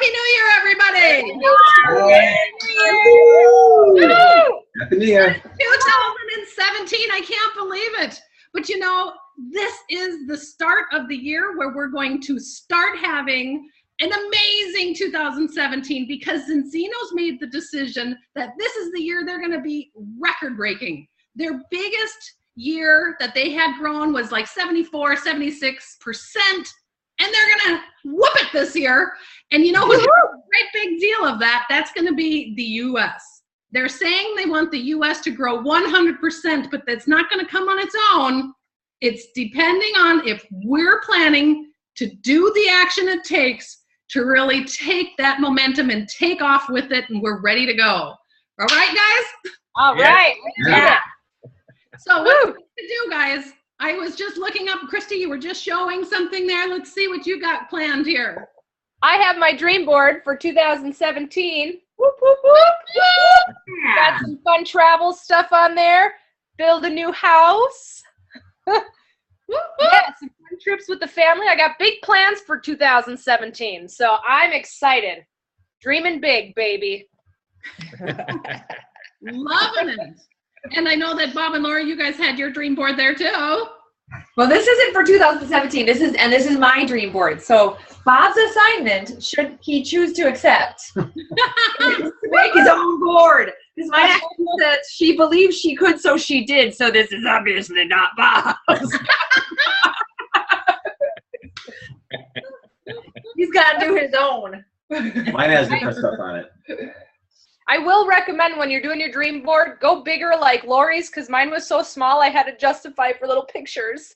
Happy New Year, everybody! Happy New Year. 2017, I can't believe it. But you know, this is the start of the year where we're going to start having an amazing 2017 because ZINZINO's made the decision that this is the year they're going to be record-breaking. Their biggest year that they had grown was like 74, 76%, and they're going to whoop it this year. And you know who's a great big deal of that? That's going to be the U.S. They're saying they want the U.S. to grow 100%, but that's not going to come on its own. It's depending on if we're planning to do the action it takes to really take that momentum and take off with it, and we're ready to go. All right, guys? All right. Yeah. So what we're going to do, guys, I was just looking up, Christy, you were just showing something there. Let's see what you got planned here. I have my dream board for 2017. Whoop, whoop, whoop. Got some fun travel stuff on there. Build a new house. Yeah, some fun trips with the family. I got big plans for 2017, so I'm excited. Dreaming big, baby. Loving it. And I know that Bob and Laura, you guys had your dream board there too. Well, this isn't for 2017. This is my dream board. So Bob's assignment, should he choose to accept, is to make his own board. Because my action said she believes she could, so she did. So this is obviously not Bob's. He's got to do his own. Mine has different stuff on it. I will recommend when you're doing your dream board, go bigger like Lori's, because mine was so small I had to justify for little pictures.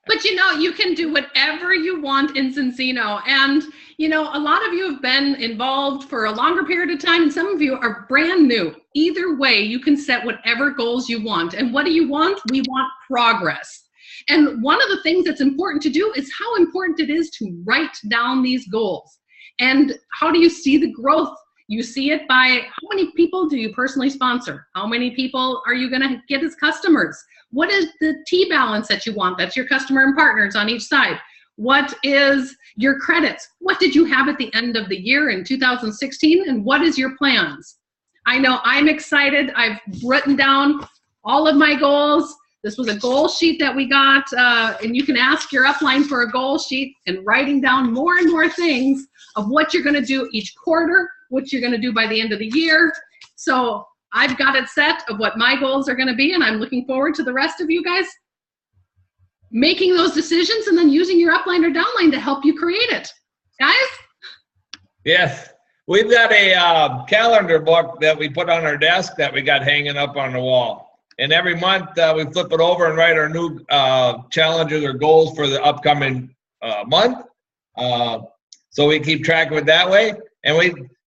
But you know, you can do whatever you want in ZINZINO. And you know, a lot of you have been involved for a longer period of time, and some of you are brand new. Either way, you can set whatever goals you want. And what do you want? We want progress. And one of the things that's important to do is how important it is to write down these goals. And how do you see the growth? You see it by how many people do you personally sponsor? How many people are you going to get as customers? What is the T balance that you want? That's your customer and partners on each side. What is your credits? What did you have at the end of the year in 2016? And what is your plans? I know I'm excited. I've written down all of my goals. This was a goal sheet that we got, and you can ask your upline for a goal sheet and writing down more and more things of what you're going to do each quarter, what you're going to do by the end of the year. So I've got it set of what my goals are going to be, and I'm looking forward to the rest of you guys making those decisions and then using your upline or downline to help you create it. Guys? Yes. We've got a calendar book that we put on our desk that we got hanging up on the wall. And every month we flip it over and write our new challenges or goals for the upcoming month. So we keep track of it that way. And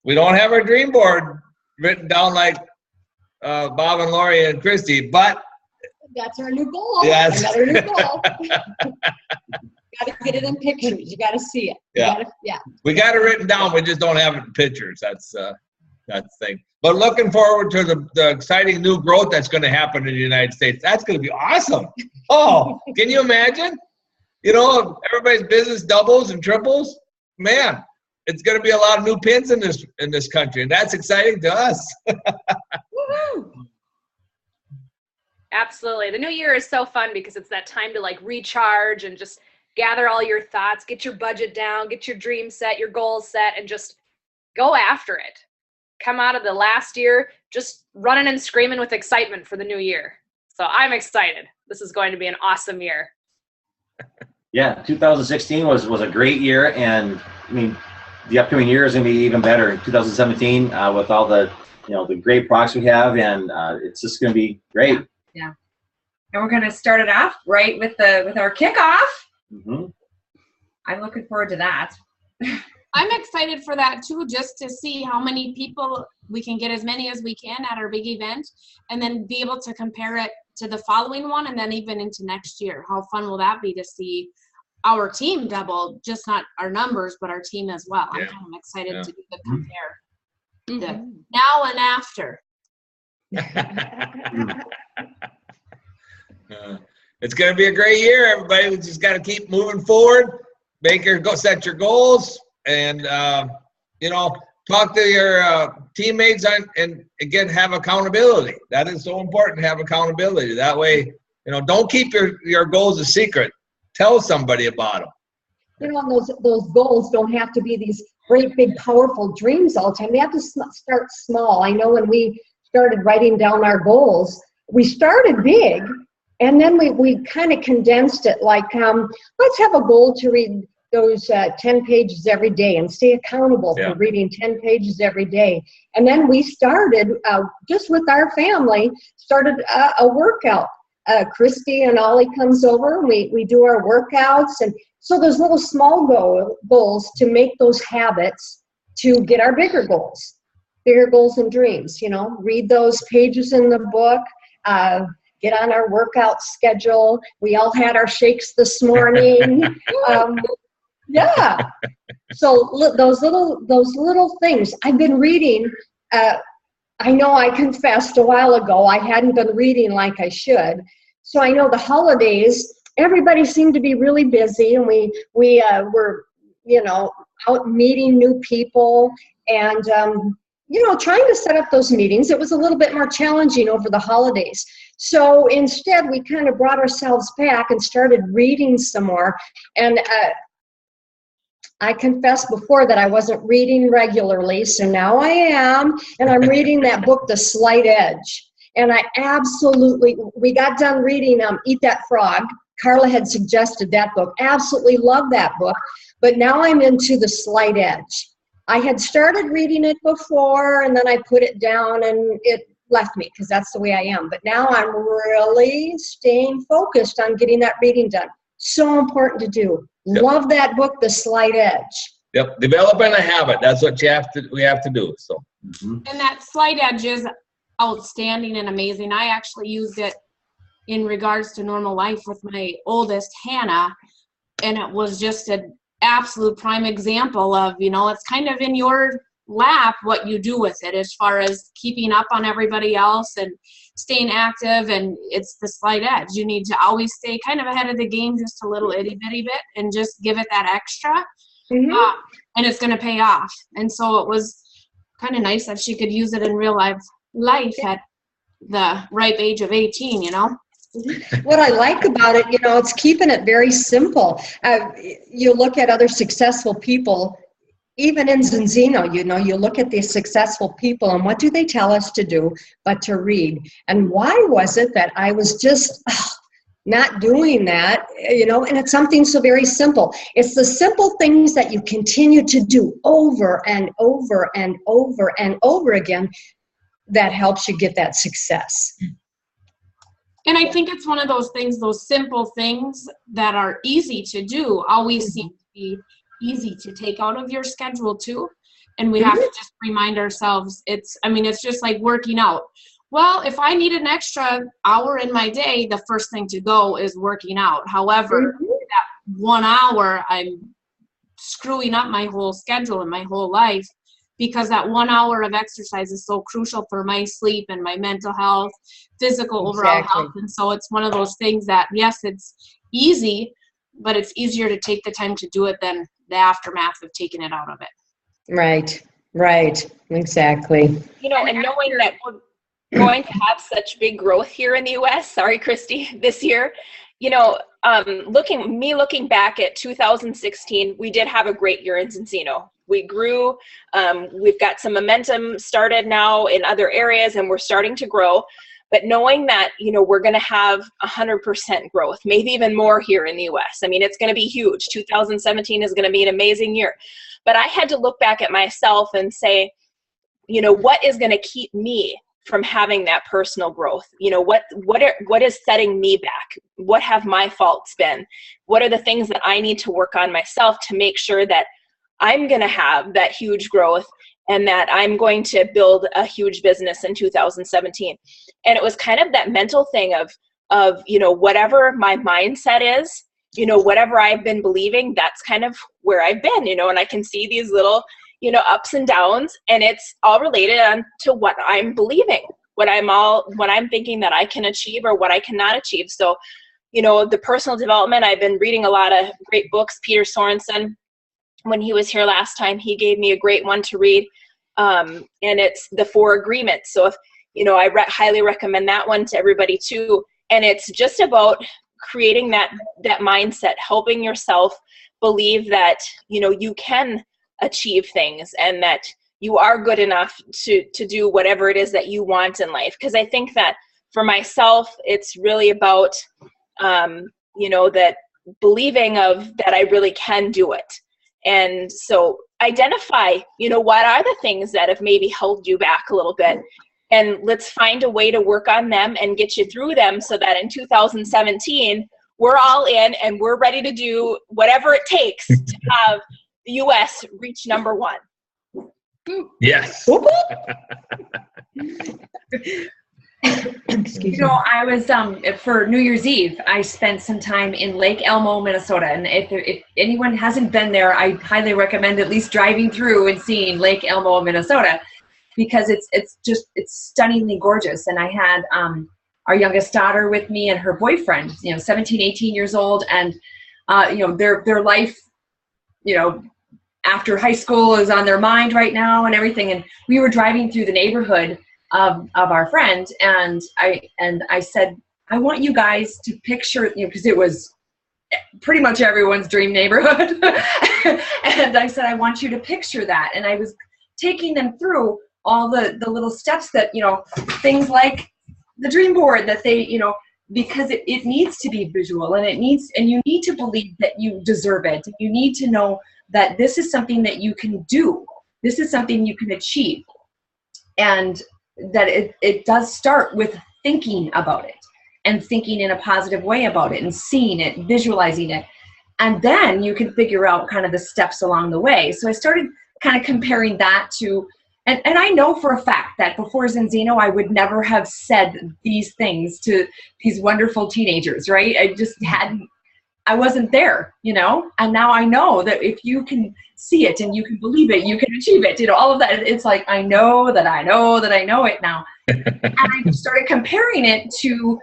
we don't have our dream board written down like Bob and Lori and Christy, but that's our new goal. Yes. Another new goal. You got to get it in pictures. You got to see it. Yeah. We got it written down. We just don't have it in pictures. That's the thing. But looking forward to the exciting new growth that's going to happen in the United States. That's going to be awesome. Oh, can you imagine? You know, everybody's business doubles and triples. Man, it's going to be a lot of new pins in this country, and that's exciting to us. Woohoo! Absolutely. The new year is so fun because it's that time to like recharge and just gather all your thoughts, get your budget down, get your dreams set, your goals set, and just go after it. Come out of the last year just running and screaming with excitement for the new year. So I'm excited. This is going to be an awesome year. Yeah, 2016 was a great year, and I mean, the upcoming year is going to be even better in 2017 with all the the great products we have, and it's just going to be great. Yeah, and we're going to start it off right with our kickoff. Mm-hmm. I'm looking forward to that. I'm excited for that too, just to see how many people we can get, as many as we can at our big event, and then be able to compare it to the following one, and then even into next year. How fun will that be to see our team double, just not our numbers, but our team as well. Yeah. I'm kind of excited to do the compare. The now and after. It's going to be a great year, everybody. We just got to keep moving forward, set your goals, and talk to your teammates and again, have accountability. That is so important to have accountability. That way, don't keep your goals a secret. Tell somebody about them. And those goals don't have to be these great, big, powerful dreams all the time. They have to start small. I know when we started writing down our goals, we started big, and then we kind of condensed it like, let's have a goal to read those 10 pages every day and stay accountable for reading 10 pages every day. And then we started, just with our family, started a workout. Christy and Ollie comes over, and we do our workouts. And so those little small goals to make those habits to get our bigger goals and dreams, read those pages in the book, get on our workout schedule. We all had our shakes this morning. Yeah. So those little things. I've been reading. I know I confessed a while ago I hadn't been reading like I should. So I know the holidays, everybody seemed to be really busy, and we were out meeting new people and trying to set up those meetings. It was a little bit more challenging over the holidays. So instead, we kind of brought ourselves back and started reading some more. And I confessed before that I wasn't reading regularly, so now I am, and I'm reading that book, The Slight Edge. And we got done reading Eat That Frog. Carla had suggested that book. Absolutely love that book, but now I'm into The Slight Edge. I had started reading it before, and then I put it down, and it left me because that's the way I am. But now I'm really staying focused on getting that reading done. So important to do. Yep. Love that book, The Slight Edge. Yep, developing a habit. That's what we have to do. So. And that Slight Edge is outstanding and amazing. I actually used it in regards to normal life with my oldest, Hannah, and it was just an absolute prime example of, it's kind of in your lap what you do with it as far as keeping up on everybody else and staying active. And it's the slight edge. You need to always stay kind of ahead of the game just a little itty bitty bit and just give it that extra. And it's going to pay off. And so it was kind of nice that she could use it in real life at the ripe age of 18, What I like about it, it's keeping it very simple. You look at other successful people, even in ZINZINO, you look at these successful people, and what do they tell us to do but to read? And why was it that I was just not doing that, and it's something so very simple. It's the simple things that you continue to do over and over and over and over again that helps you get that success. And I think it's one of those things, those simple things that are easy to do always seem to be easy to take out of your schedule too. And we have to just remind ourselves, it's just like working out. Well, if I need an extra hour in my day, the first thing to go is working out. However, that 1 hour, I'm screwing up my whole schedule and my whole life because that 1 hour of exercise is so crucial for my sleep and my mental health, physical overall health. And so it's one of those things that, yes, it's easy, but it's easier to take the time to do it than the aftermath of taking it out of it. Right, exactly. And knowing that we're going to have such big growth here in the U.S., sorry, Christy, this year, looking back at 2016, we did have a great year in ZINZINO. We grew, we've got some momentum started now in other areas, and we're starting to grow. But knowing that, we're going to have 100% growth, maybe even more here in the U.S. It's going to be huge. 2017 is going to be an amazing year. But I had to look back at myself and say, what is going to keep me from having that personal growth? What is setting me back? What have my faults been? What are the things that I need to work on myself to make sure that I'm going to have that huge growth and that I'm going to build a huge business in 2017? And it was kind of that mental thing of whatever my mindset is, whatever I've been believing, that's kind of where I've been, and I can see these little, ups and downs, and it's all related on to what I'm believing, what I'm thinking that I can achieve or what I cannot achieve. So, you know, the personal development, I've been reading a lot of great books. Peter Sorensen, when he was here last time, he gave me a great one to read. And it's The 4 Agreements. So if, you know, I highly recommend that one to everybody too. And it's just about creating that mindset, helping yourself believe that, you know, you can achieve things and that you are good enough to do whatever it is that you want in life. Because I think that for myself, it's really about, you know, that believing of that I really can do it. And so identify, you know, what are the things that have maybe held you back a little bit, and let's find a way to work on them and get you through them so that in 2017, we're all in and we're ready to do whatever it takes to have the U.S. reach number 1. Yes. You know, I was for New Year's Eve, I spent some time in Lake Elmo, Minnesota, and if anyone hasn't been there, I highly recommend at least driving through and seeing Lake Elmo, Minnesota, because it's stunningly gorgeous. And I had our youngest daughter with me and her boyfriend, you know, 17, 18 years old, and you know, their life, you know, after high school is on their mind right now and everything. And we were driving through the neighborhood of our friend, and I said, I want you guys to picture, you know, because it was pretty much everyone's dream neighborhood. And I said, I want you to picture that. And I was taking them through all the little steps that, you know, things like the dream board that they, you know, because it needs to be visual, and you need to believe that you deserve it. You need to know that this is something that you can do. This is something you can achieve. And that it does start with thinking about it and thinking in a positive way about it and seeing it, visualizing it. And then you can figure out kind of the steps along the way. So I started kind of comparing that to, and I know for a fact that before ZINZINO, I would never have said these things to these wonderful teenagers, right? I wasn't there, you know, and now I know that if you can see it and you can believe it, you can achieve it, you know, all of that. It's like, I know that I know that I know it now. And I started comparing it to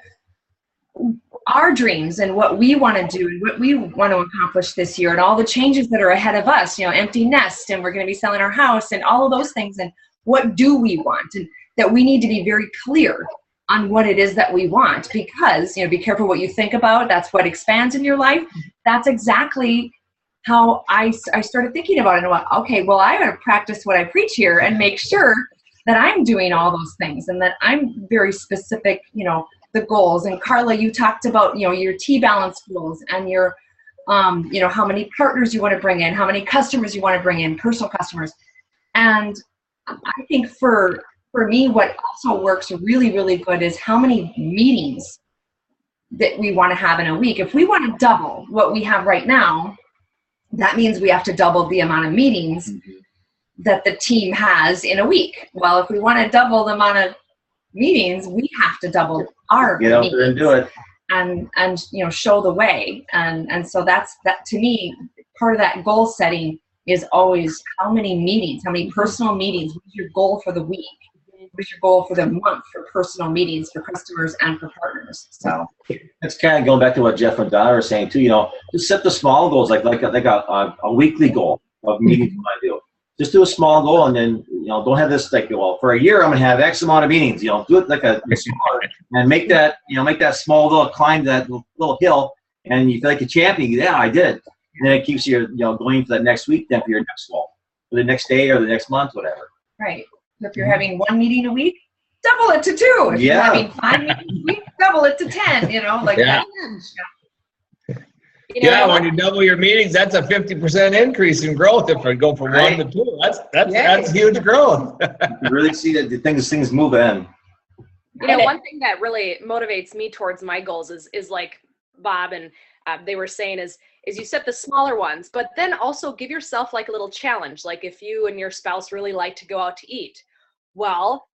our dreams and what we want to do and what we want to accomplish this year and all the changes that are ahead of us, you know, empty nest, and we're going to be selling our house and all of those things. And what do we want? And that we need to be very clear on what it is that we want, because, you know, be careful what you think about. That's what expands in your life. That's exactly how I started thinking about it. And went, okay, well, I'm going to practice what I preach here and make sure that I'm doing all those things and that I'm very specific, you know, the goals. And Carla, you talked about, you know, your T-balance goals and your, you know, how many partners you want to bring in, how many customers you want to bring in, personal customers. And I think for me, what also works really, really good is how many meetings that we want to have in a week. If we want to double what we have right now, that means we have to double the amount of meetings that the team has in a week. Well, if we want to double the amount of meetings, we have to double our Get out there and do it. and you know, show the way. And so that to me, part of that goal setting is always how many meetings, how many personal meetings. What's your goal for the week? What's your goal for the month for personal meetings for customers and for partners? So It's kind of going back to what Jeff and Donna were saying too. You know, just set the small goals, like a weekly goal of meetings you want to do. Just do a small goal, and then, you know, don't have this like, well, for a year I'm gonna have X amount of meetings. You know, do it like a smaller, and make that small little climb, that little hill, and you feel like a champion. Yeah, I did it. And then it keeps you, you know, going for that next week, then for your next goal, for the next day or the next month, whatever. right. If you're having 1 meeting a week, double it to 2. If you're having 5 meetings a week, double it to 10. You know, like Yeah. that. You know, Yeah, when you double your meetings, that's a 50% increase in growth. If I go from Right. 1 to 2, that's huge growth. You really see that the things move in. You know, one thing that really motivates me towards my goals is like Bob and they were saying is you set the smaller ones, but then also give yourself like a little challenge. Like if you and your spouse really like to go out to eat, well,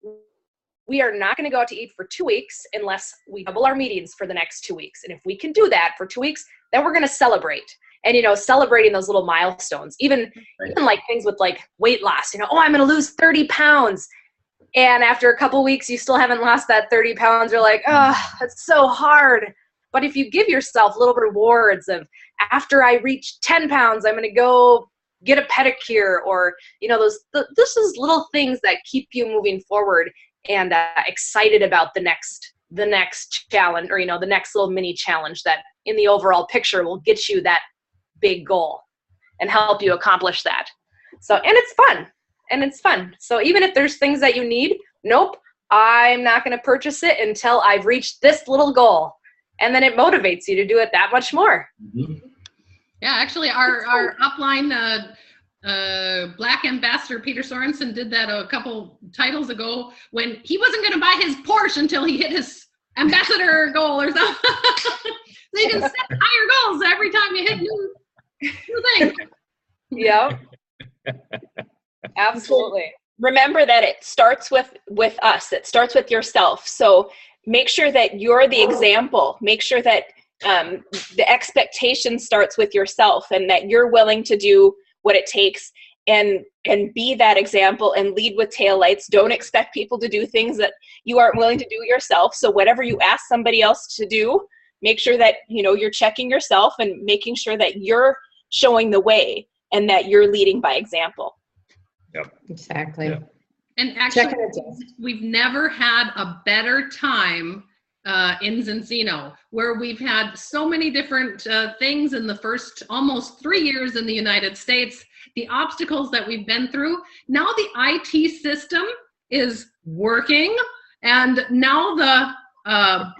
we are not going to go out to eat for 2 weeks unless we double our meetings for the next 2 weeks. And if we can do that for 2 weeks, then we're going to celebrate. And, you know, celebrating those little milestones, even like things with like weight loss, you know, oh, I'm going to lose 30 pounds. And after a couple weeks, you still haven't lost that 30 pounds. You're like, oh, that's so hard. But if you give yourself little rewards of, after I reach 10 pounds, I'm going to go get a pedicure, or, you know, this is little things that keep you moving forward and excited about the next challenge, or, you know, the next little mini challenge that in the overall picture will get you that big goal and help you accomplish that. So, and it's fun. So even if there's things that you need, nope, I'm not going to purchase it until I've reached this little goal. And then it motivates you to do it that much more. Mm-hmm. Yeah, actually, our upline Black Ambassador Peter Sorensen did that a couple titles ago when he wasn't going to buy his Porsche until he hit his ambassador goal or something. So you can set higher goals every time you hit new things. Yep. Absolutely. Remember that it starts with us. It starts with yourself. So make sure that you're the example. Make sure that the expectation starts with yourself, and that you're willing to do what it takes and be that example and lead with taillights. Don't expect people to do things that you aren't willing to do yourself. So whatever you ask somebody else to do, make sure that, you know, you're checking yourself and making sure that you're showing the way and that you're leading by example. Yep. Exactly. Yep. And actually, we've never had a better time in ZINZINO, where we've had so many different things in the first almost 3 years in the United States, the obstacles that we've been through. Now the IT system is working, and now the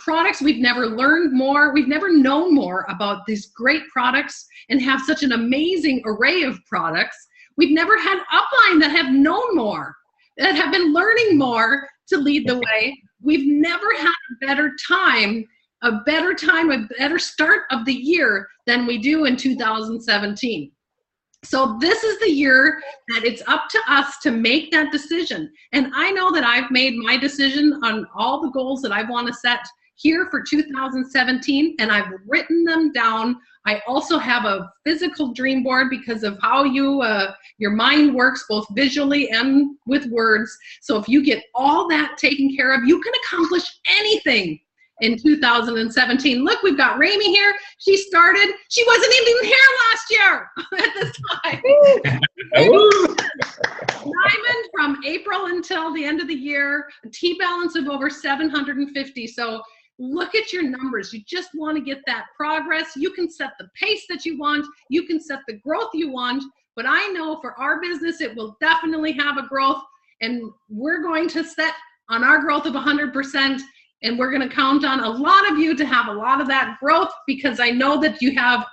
products, we've never learned more, we've never known more about these great products and have such an amazing array of products. We've never had upline that have known more, that have been learning more to lead the way. We've never had a better start of the year than we do in 2017. So this is the year that it's up to us to make that decision. And I know that I've made my decision on all the goals that I want to set here for 2017, and I've written them down. I also have a physical dream board because of how your mind works, both visually and with words. So if you get all that taken care of, you can accomplish anything in 2017. Look, we've got Rami here. She started, she wasn't even here last year at this time. Diamond from April until the end of the year, a T-balance of over 750. So look at your numbers. You just want to get that progress. You can set the pace that you want. You can set the growth you want. But I know for our business, it will definitely have a growth. And we're going to set on our growth of 100%. And we're going to count on a lot of you to have a lot of that growth, because I know that you have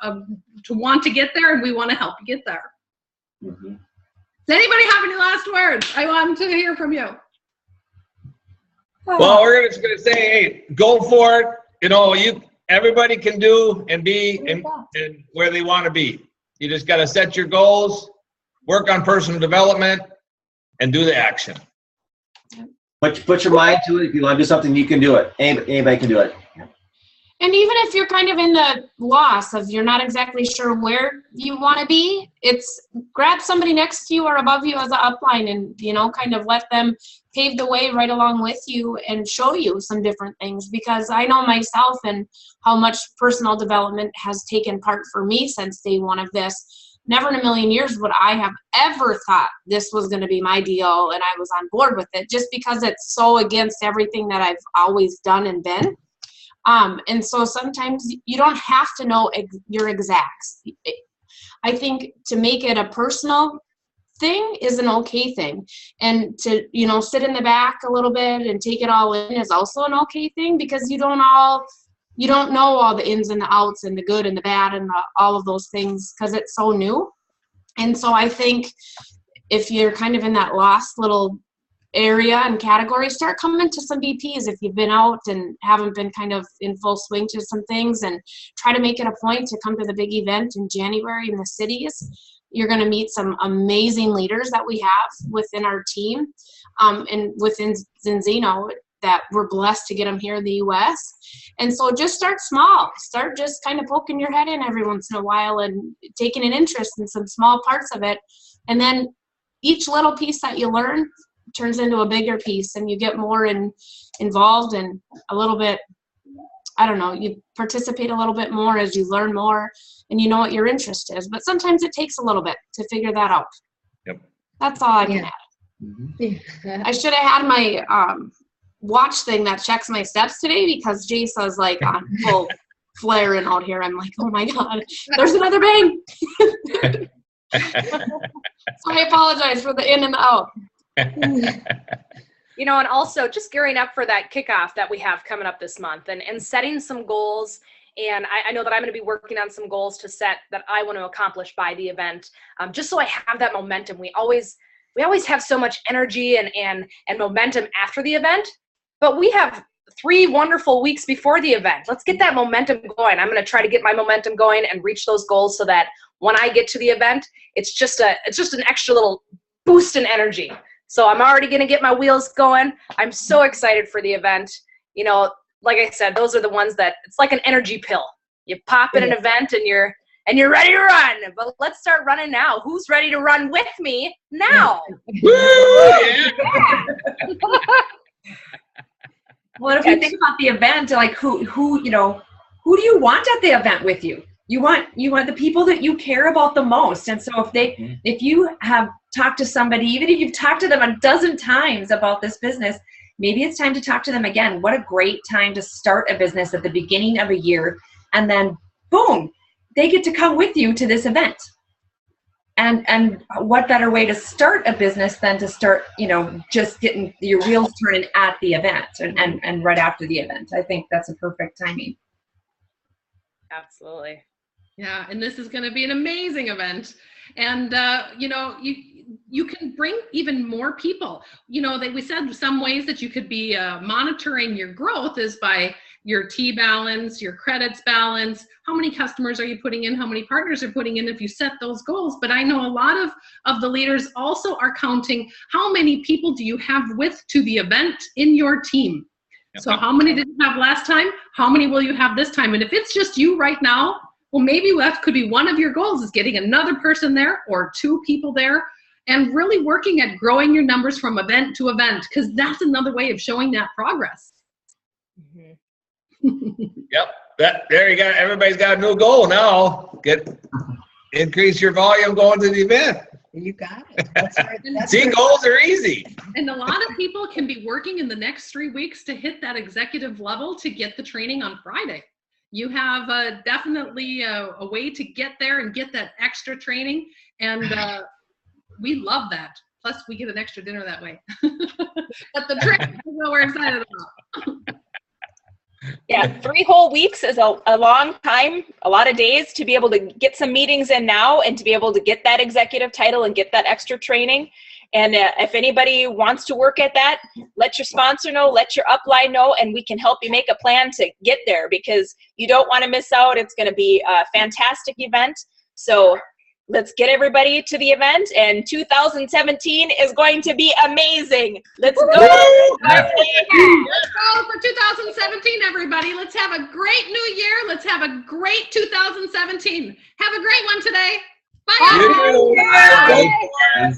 to want to get there, and we want to help you get there. Mm-hmm. Does anybody have any last words? I want to hear from you. Well, we're just going to say, hey, go for it. You know, everybody can do and be and where they want to be. You just got to set your goals, work on personal development, and do the action. Put your mind to it. If you want to do something, you can do it. Anybody can do it. And even if you're kind of in the loss of you're not exactly sure where you want to be, it's grab somebody next to you or above you as an upline and, you know, kind of let them pave the way right along with you and show you some different things. Because I know myself and how much personal development has taken part for me since day one of this. Never in a million years would I have ever thought this was going to be my deal and I was on board with it, just because it's so against everything that I've always done and been. And so sometimes you don't have to know your exacts. I think to make it a personal thing is an okay thing. And to, you know, sit in the back a little bit and take it all in is also an okay thing, because you don't know all the ins and the outs and the good and the bad and all of those things, because it's so new. And so I think if you're kind of in that lost little area and category, start coming to some BPs if you've been out and haven't been kind of in full swing to some things, and try to make it a point to come to the big event in January in the cities. You're going to meet some amazing leaders that we have within our team and within ZINZINO that we're blessed to get them here in the U.S. And so just start small. Start just kind of poking your head in every once in a while and taking an interest in some small parts of it. And then each little piece that you learn turns into a bigger piece, and you get more involved and a little bit I don't know, you participate a little bit more as you learn more and you know what your interest is. But sometimes it takes a little bit to figure that out. Yep. That's all I can Yeah. add. I should have had my watch thing that checks my steps today because Jasa's like on full flaring out here. I'm like, oh my God, there's another bang. So I apologize for the in and out. You know, and also just gearing up for that kickoff that we have coming up this month and setting some goals. And I know that I'm going to be working on some goals to set that I want to accomplish by the event, just so I have that momentum. We always have so much energy and momentum after the event, but we have 3 wonderful weeks before the event. Let's get that momentum going. I'm going to try to get my momentum going and reach those goals so that when I get to the event, it's just an extra little boost in energy. So I'm already going to get my wheels going. I'm so excited for the event. You know, like I said, those are the ones that it's like an energy pill. You pop in an event and you're ready to run. But let's start running now. Who's ready to run with me now? Well, if you think about the event, like who do you want at the event with you? You want the people that you care about the most. And so if you have talked to somebody, even if you've talked to them a dozen times about this business, maybe it's time to talk to them again. What a great time to start a business at the beginning of a year. And then boom, they get to come with you to this event. And what better way to start a business than to start, just getting your wheels turning at the event and right after the event. I think that's a perfect timing. Absolutely. Yeah, and this is going to be an amazing event. And, you can bring even more people. We said some ways that you could be monitoring your growth is by your T balance, your credits balance, how many customers are you putting in, how many partners are putting in if you set those goals. But I know a lot of the leaders also are counting how many people do you have to the event in your team. So how many did you have last time? How many will you have this time? And if it's just you right now, well, maybe that could be one of your goals is getting another person there or 2 people there and really working at growing your numbers from event to event, because that's another way of showing that progress. Yep. There you go. Everybody's got a new goal now. Increase your volume going to the event. You got it. That's right. See, goals are easy. And a lot of people can be working in the next 3 weeks to hit that executive level to get the training on Friday. You have definitely a way to get there and get that extra training. And we love that. Plus, we get an extra dinner that way. But the training is what we're excited about. Yeah, 3 whole weeks is a long time, a lot of days to be able to get some meetings in now and to be able to get that executive title and get that extra training. And if anybody wants to work at that, let your sponsor know, let your upline know, and we can help you make a plan to get there because you don't want to miss out. It's going to be a fantastic event. So let's get everybody to the event, and 2017 is going to be amazing. Let's go. Let's go for 2017, everybody. Let's have a great new year. Let's have a great 2017. Have a great one today. Bye. Bye.